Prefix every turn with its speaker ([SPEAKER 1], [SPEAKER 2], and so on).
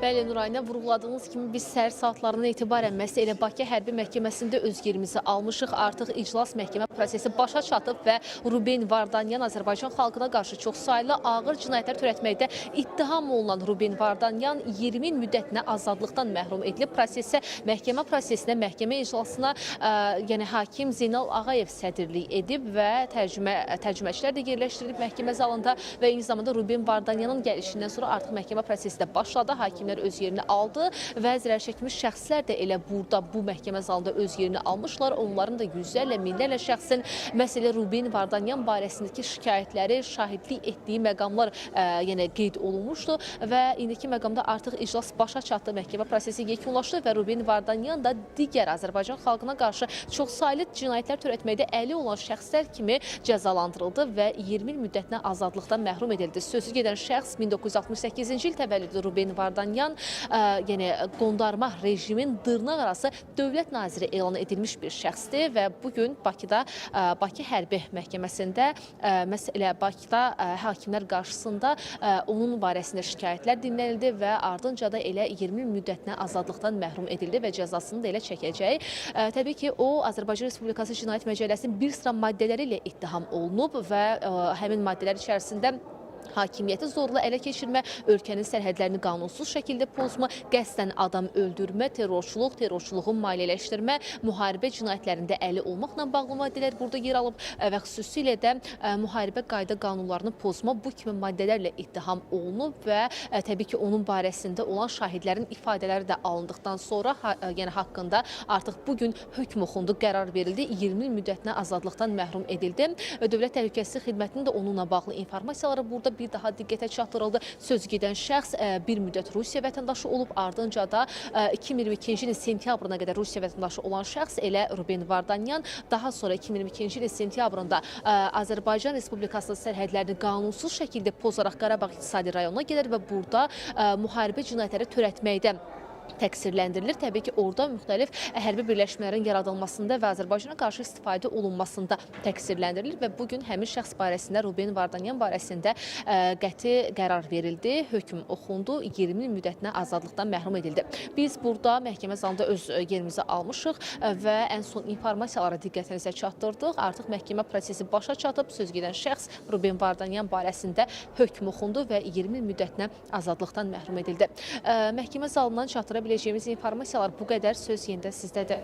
[SPEAKER 1] Bəli, Nurayna, vurğuladığınız kimi biz səhər saatlarından etibarən məhz elə Bakı Hərbi Məhkəməsində öz yerimizi almışıq. Artıq iclas məhkəmə prosesi başa çatıb və Ruben Vardanyan Azərbaycan xalqına qarşı çoxsaylı ağır cinayətlər törətməkdə ittiham olunan Ruben Vardanyan 20 il müddətinə azadlıqdan məhrum edilib. Məhkəmə prosesinə, məhkəmə iclasına yəni hakim Zeynal Ağayev sədrlik edib və tərcüməçilər də yerləşdirilib məhkəmə zalında və eyni zamanda Ruben Vardanyanın gəlişindən sonra artıq məhkəmə prosesi də başladı. Hakimlər öz yerini aldı və zərər çəkmiş şəxslər də elə burada bu məhkəmə zalında öz yerini almışlar. Onların da yüzlərlə, minlərlə şəxsin məsələ Ruben Vardanyan barəsindəki şikayətləri, şahidlik etdiyi məqamlar yenə qeyd olunmuşdu və indiki məqamda artıq iclas başa çatdı, məhkəmə prosesi yekunlaşdı və Ruben Vardanyan da digər Azərbaycan xalqına qarşı çoxsaylı cinayətlər törətməkdə əli olan şəxslər kimi cəzalandırıldı və 20 il müddətinə azadlıqdan məhrum edildi. Sözü gedən şəxs 1968-ci il təvəllüdlü Ruben Vardanyan yəni qondarma rejimin dırnaqarası dövlət naziri elan edilmiş bir şəxsdir və bugün Bakıda Bakı Hərbi Məhkəməsində məsələ Bakıda hakimlər qarşısında onun barəsində şikayətlər dinlənildi və ardınca da elə 20 il müddətinə azadlıqdan məhrum edildi və cəzasını da elə çəkəcək. Təbii ki, o Azərbaycan Respublikası Cinayət Məcəlləsinin bir sıra maddələri ilə ittiham olunub və həmin maddələr içərisində hakimiyyəti zorla ələ keçirmə, ölkənin sərhədlərini qanunsuz şəkildə pozma, qəsdən adam öldürmə, terrorçuluq, terrorçuluğun maliyyələşdirmə, müharibə cinayətlərində əli olmaqla bağlı maddələr burada yer alıb və xüsusilə də müharibə qayda qanunlarını pozma bu kimi maddələrlə ittiham olunub və təbii ki, onun barəsində olan şahidlərin ifadələri də alındıqdan sonra yəni haqqında artıq bugün hökm oxundu, qərar verildi, 20 il müddətinə azadlıqdan məhrum edildi. Dövlət Təhlükəsizlik Xidmətinin də onunla bağlı informasiyaları burada bir daha diqqətə çatdırıldı. Söz gedən şəxs bir müddət Rusiya vətəndaşı olub, ardınca da 2022-ci ilin sentyabrına qədər Rusiya vətəndaşı olan şəxs elə Ruben Vardanyan daha sonra 2022-ci ilin sentyabrında Azərbaycan Respublikasının sərhədlərini qanunsuz şəkildə pozaraq Qarabağ İqtisadi rayonuna gedir və burada müharibə cinayətləri törətməkdə təqsirləndirilir. Təbii ki, orada müxtəlif hərbi birləşmələrin yaradılmasında və Azərbaycana qarşı istifadə olunmasında təqsirləndirilir və bugün həmin şəxs barəsində, Ruben Vardanyan barəsində qəti qərar verildi, hökm oxundu, 20 il müddətinə azadlıqdan məhrum edildi. Biz burada məhkəmə zalında öz yerimizi almışıq və ən son informasiyalara diqqətinizə çatdırdıq. Artıq məhkəmə prosesi başa çatıb, söz gedən şəxs Ruben Vardanyan barəsində hökm oxundu və 20 il müddətinə azadlıqdan məhrum edildi. Məhkəmə zalından çatdıra biləcəyimiz informasiyalar bu qədər. Söz yenidən sizdədir.